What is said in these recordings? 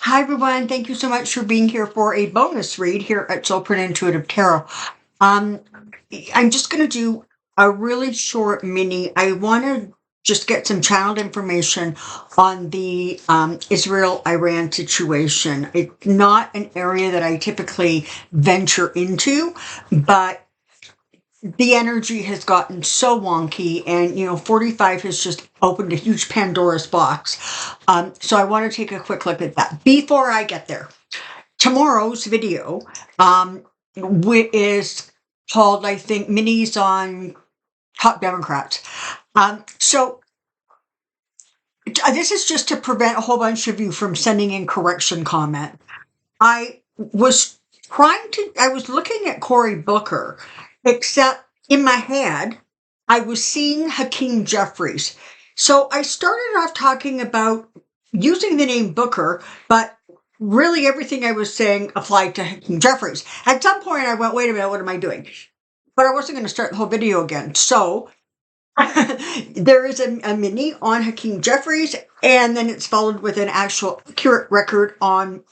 Hi, everyone. Thank you so much for being here for a bonus read here at Soulprint Intuitive Tarot. Um, I'm just going to do a really short mini. I want to just get some channeled information on the Israel-Iran situation. It's not an area that I typically venture into, but the energy has gotten so wonky, and 45 has just opened a huge Pandora's box. So I want to take a quick look at that before I get there. Tomorrow's video is called, I think, Minis on Top Democrats. So this is just to prevent a whole bunch of you from sending in correction comment. I was I was looking at Cory Booker, except in my head, I was seeing Hakeem Jeffries. So I started off talking about using the name Booker, but really everything I was saying applied to Hakeem Jeffries. At some point, I went, wait a minute, what am I doing? But I wasn't going to start the whole video again. So there is a mini on Hakeem Jeffries, and then it's followed with an actual accurate record on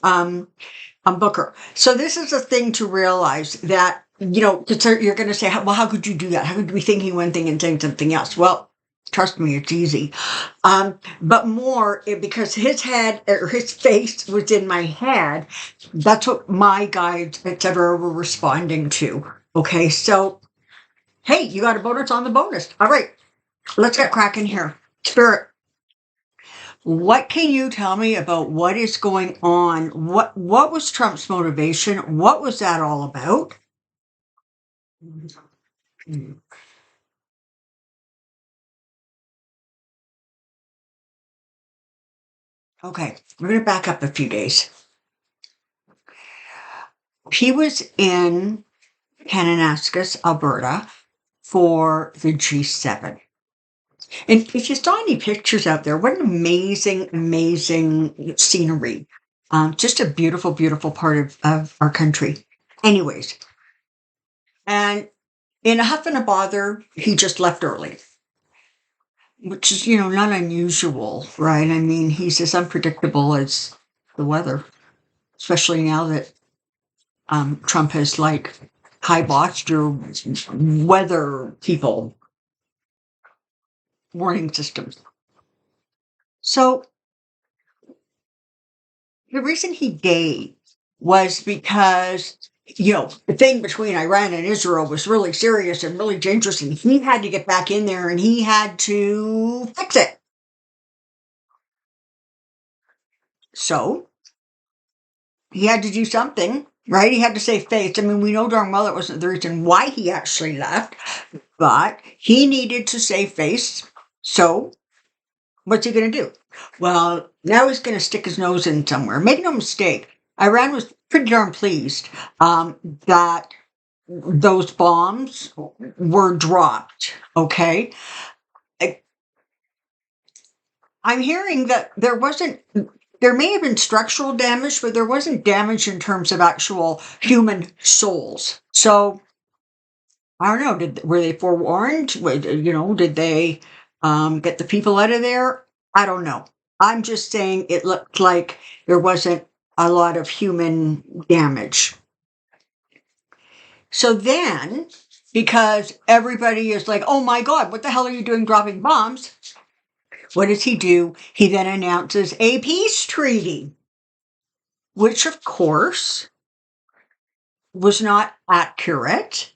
Booker. So this is a thing to realize that, you're going to say, well, how could you do that? How could you be thinking one thing and saying something else? Well, trust me, it's easy. But more because his head or his face was in my head. That's what my guides, etc., were responding to. Okay, so hey, you got a bonus on the bonus. All right, let's get cracking here. Spirit, what can you tell me about what is going on? What was Trump's motivation? What was that all about? Okay, we're going to back up a few days. He was in Kananaskis, Alberta, for the G7. And if you saw any pictures out there, what an amazing, amazing scenery. Just a beautiful, beautiful part of our country. Anyways, and in a huff and a bother, he just left early, which is, not unusual, right? I mean, he's as unpredictable as the weather, especially now that Trump has kiboshed your weather people warning systems. So the reason he gave was because, the thing between Iran and Israel was really serious and really dangerous, and he had to get back in there and he had to fix it. So he had to do something, right? He had to save face. I mean, we know darn well that wasn't the reason why he actually left, but he needed to save face. So what's he going to do? Well, now he's going to stick his nose in somewhere. Make no mistake, Iran was pretty darn pleased that those bombs were dropped. Okay. I'm hearing that there may have been structural damage, but there wasn't damage in terms of actual human souls. So I don't know. Were they forewarned? Did they get the people out of there? I don't know. I'm just saying it looked like there wasn't a lot of human damage. So then, because everybody is like, oh my God, what the hell are you doing dropping bombs? What does he do? He then announces a peace treaty, which of course was not accurate.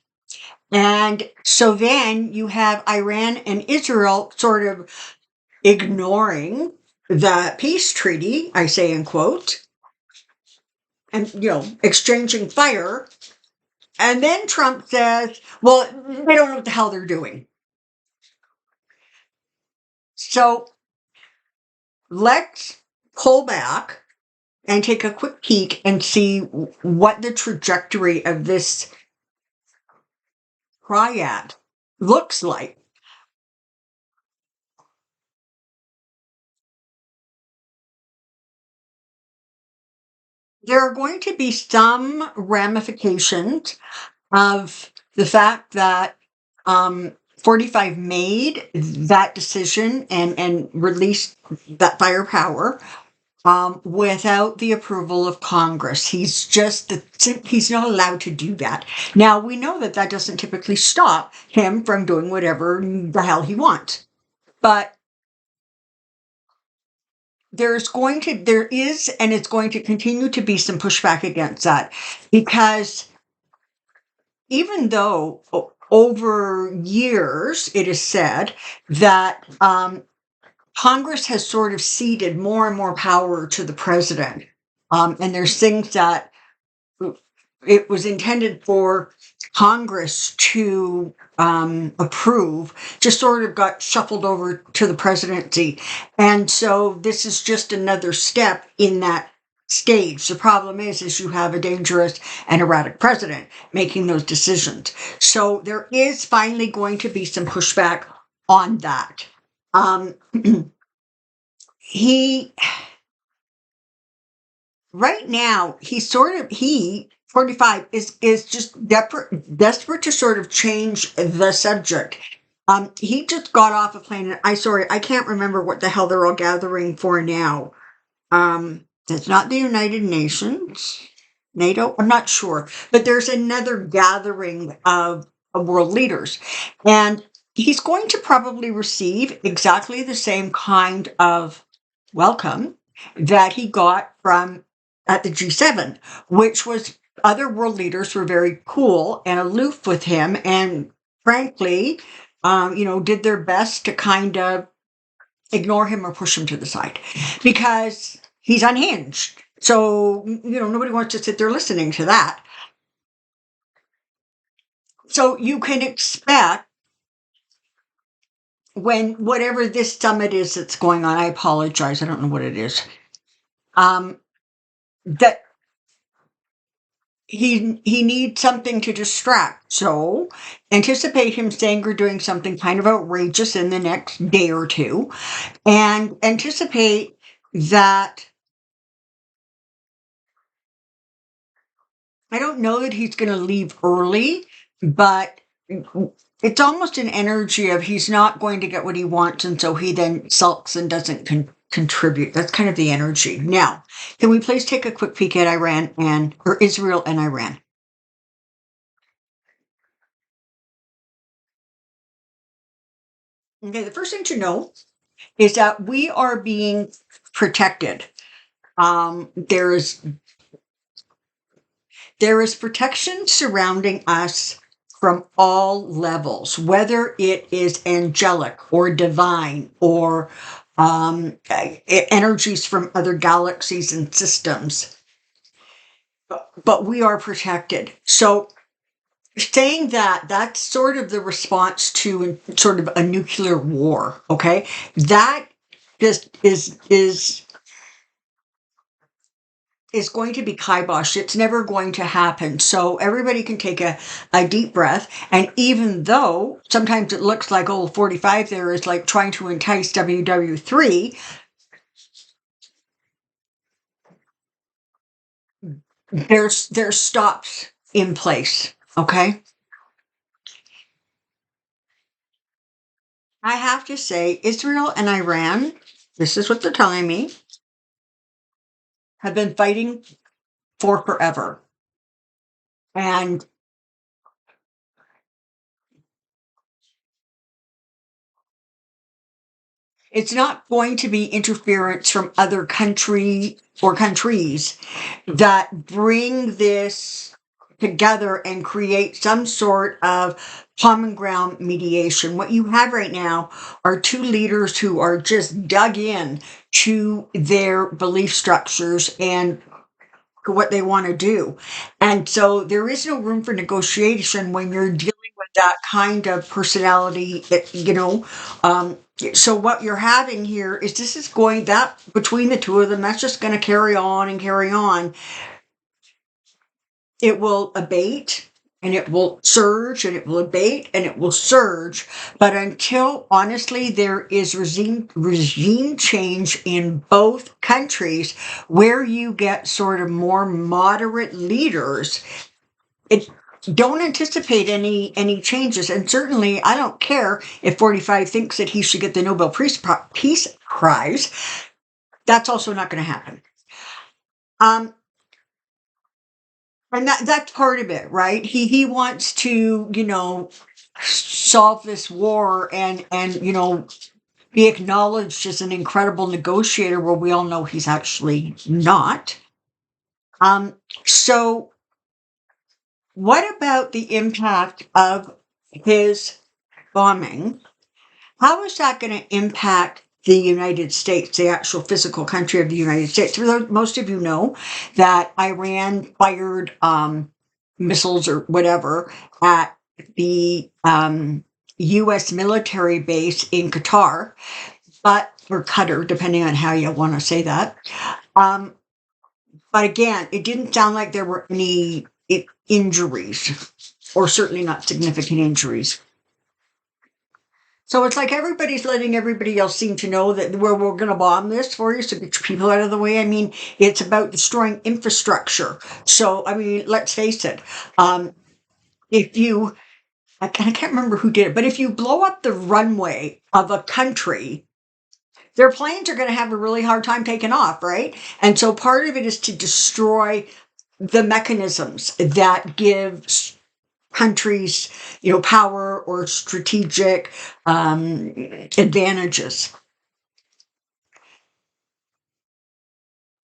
And so then you have Iran and Israel sort of ignoring the peace treaty, I say in quotes, and, exchanging fire. And then Trump says, well, they don't know what the hell they're doing. So let's pull back and take a quick peek and see what the trajectory of this triad looks like. There are going to be some ramifications of the fact that 45 made that decision and released that firepower without the approval of Congress. He's not allowed to do that. Now, we know that that doesn't typically stop him from doing whatever the hell he wants. But there is, and it's going to continue to be some pushback against that, because even though over years it is said that Congress has sort of ceded more and more power to the president, and there's things that it was intended for Congress to approve, just sort of got shuffled over to the presidency. And so this is just another step in that stage. The problem is you have a dangerous and erratic president making those decisions. So there is finally going to be some pushback on that. He right now, 45 is just desperate to sort of change the subject. He just got off a plane, and I can't remember what the hell they're all gathering for now. It's not the United Nations, NATO, I'm not sure, but there's another gathering of world leaders, and he's going to probably receive exactly the same kind of welcome that he got from at the G7, which was other world leaders were very cool and aloof with him, and frankly, did their best to kind of ignore him or push him to the side because he's unhinged. So, nobody wants to sit there listening to that. So you can expect when whatever this summit is that's going on, I apologize, I don't know what it is, that he needs something to distract. So anticipate him saying or doing something kind of outrageous in the next day or two, and anticipate that. I don't know that he's going to leave early, but it's almost an energy of he's not going to get what he wants, and so he then sulks and doesn't contribute. That's kind of the energy. Now, can we please take a quick peek at Israel and Iran? Okay, the first thing to know is that we are being protected. There is protection surrounding us from all levels, whether it is angelic or divine or energies from other galaxies and systems. But we are protected. So saying that, that's sort of the response to sort of a nuclear war, okay? That just is going to be kibosh. It's never going to happen. So everybody can take a deep breath. And even though sometimes it looks like old 45 there is like trying to entice WW3, there's stops in place. Okay. I have to say, Israel and Iran, this is what they're telling me, have been fighting for forever. And it's not going to be interference from other country or countries that bring this together and create some sort of common ground mediation. What you have right now are two leaders who are just dug in to their belief structures and what they want to do. And so there is no room for negotiation when you're dealing with that kind of personality, so what you're having here is that between the two of them, that's just going to carry on and carry on. It will abate and it will surge and it will abate and it will surge. But until, honestly, there is regime change in both countries where you get sort of more moderate leaders, don't anticipate any changes. And certainly, I don't care if 45 thinks that he should get the Nobel Peace Prize. That's also not going to happen. Um, and that's part of it, right? He wants to, solve this war and be acknowledged as an incredible negotiator, where we all know he's actually not. So what about the impact of his bombing? How is that going to impact the United States, the actual physical country of the United States? Most of you know that Iran fired missiles or whatever at the U.S. military base in Qatar, or Qatar, depending on how you want to say that. But again, it didn't sound like there were any injuries, or certainly not significant injuries. So it's like everybody's letting everybody else seem to know that we're going to bomb this for you, so get your people out of the way. I mean, it's about destroying infrastructure. So, I mean, let's face it. If you, I can't remember who did it, but if you blow up the runway of a country, their planes are going to have a really hard time taking off, right? And so part of it is to destroy the mechanisms that give countries, power or strategic advantages.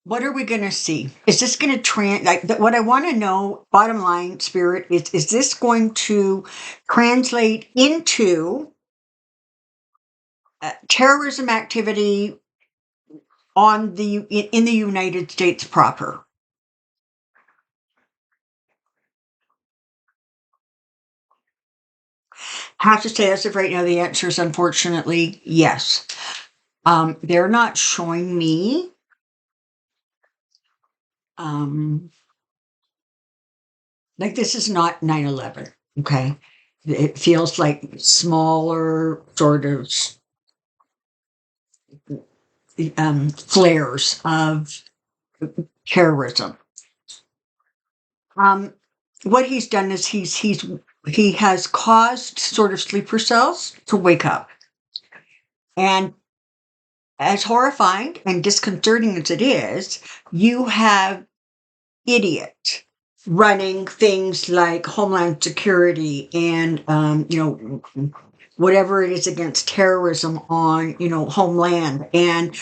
What are we going to see? Is this going to what I want to know, bottom line, Spirit, is this going to translate into terrorism activity in the United States proper? Have to say, as of right now, the answer is unfortunately yes. They're not showing me like this is not 9/11. Okay. It feels like smaller sort of flares of terrorism. What he's done is he has caused sort of sleeper cells to wake up. And as horrifying and disconcerting as it is, you have idiots running things like Homeland Security and whatever it is against terrorism on Homeland, and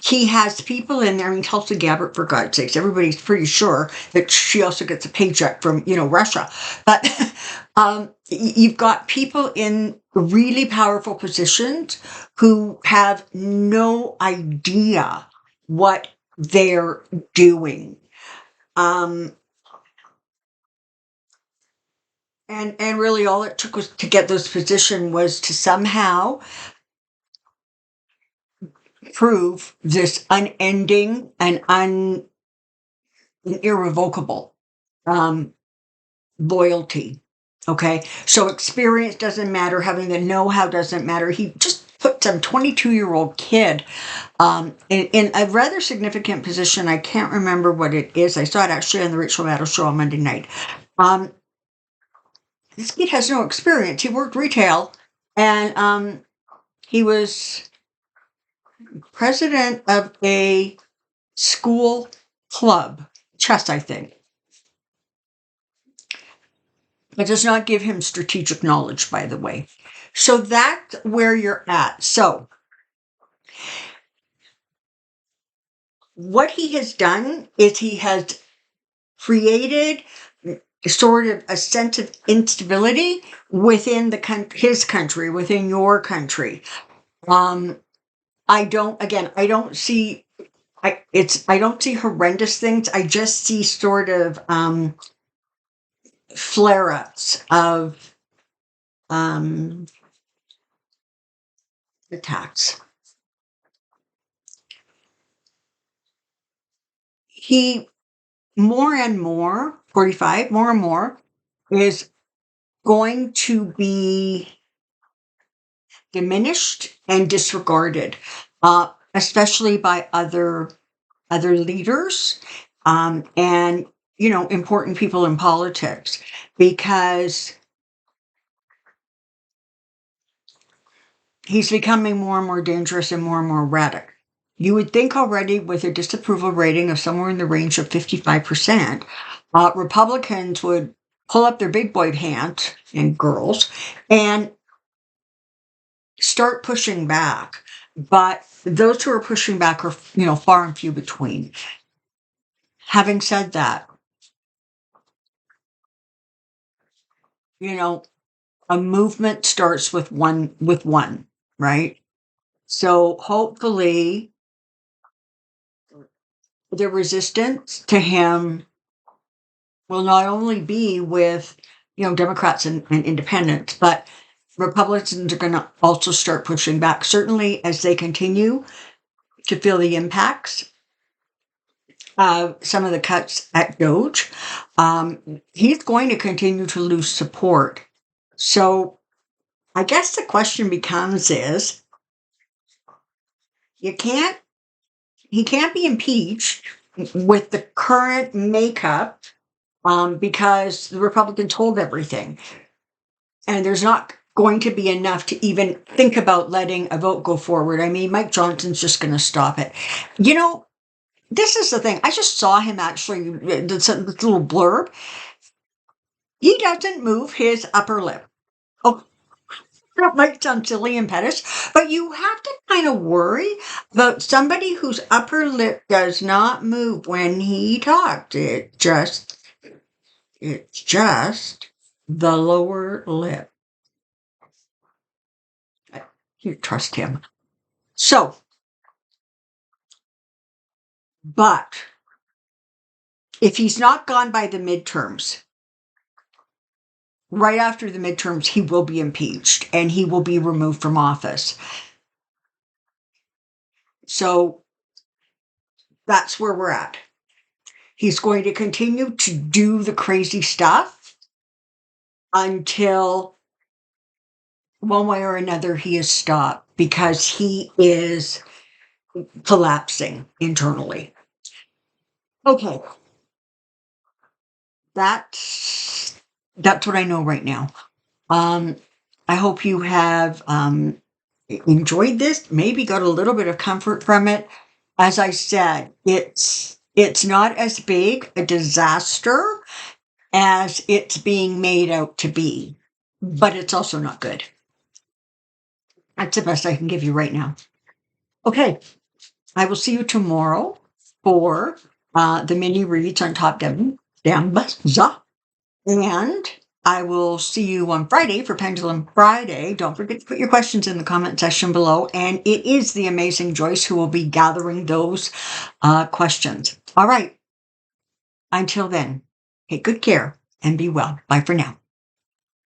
he has people in there. I mean, Tulsi Gabbard, for God's sakes, everybody's pretty sure that she also gets a paycheck from Russia, but you've got people in really powerful positions who have no idea what they're doing. And really all it took was to get those position was to somehow prove this unending and irrevocable loyalty. Okay, so experience doesn't matter, having the know-how doesn't matter. He just put some 22-year-old kid in a rather significant position. I can't remember what it is. I saw it actually on the Rachel Maddow show on Monday night. This kid has no experience. He worked retail, and he was president of a school club, chess, I think. It does not give him strategic knowledge, by the way. So that's where you're at. So what he has done is he has created sort of a sense of instability within his country, within your country. I don't see horrendous things. I just see sort of flare-ups of attacks. He more and more 45 more and more is going to be diminished and disregarded, especially by other leaders, and important people in politics, because he's becoming more and more dangerous and more erratic. You would think already, with a disapproval rating of somewhere in the range of 55%, Republicans would pull up their big boy pants, and girls, and start pushing back. But those who are pushing back are, far and few between. Having said that, you know, a movement starts with one, right? So hopefully the resistance to him will not only be with, Democrats and independents, but Republicans are going to also start pushing back, certainly as they continue to feel the impacts of some of the cuts at Doge. He's going to continue to lose support. So I guess the question becomes is, he can't be impeached with the current makeup, because the Republicans hold everything. And there's not going to be enough to even think about letting a vote go forward. I mean, Mike Johnson's just going to stop it. This is the thing. I just saw him actually, this little blurb. He doesn't move his upper lip. Oh, that might sound silly and pettish, but you have to kind of worry about somebody whose upper lip does not move when he talks. It's just the lower lip. You trust him. So, but if he's not gone by the midterms, right after the midterms, he will be impeached and he will be removed from office. So that's where we're at. He's going to continue to do the crazy stuff until one way or another he is stopped, because he is collapsing internally. Okay. That's what I know right now. I hope you have enjoyed this, maybe got a little bit of comfort from it. As I said, it's not as big a disaster as it's being made out to be, but it's also not good. That's the best I can give you right now. Okay, I will see you tomorrow for the mini reads on Top Dambza, and I will see you on Friday for Pendulum Friday. Don't forget to put your questions in the comment section below, and it is the amazing Joyce who will be gathering those questions. All right. Until then, take good care and be well. Bye for now.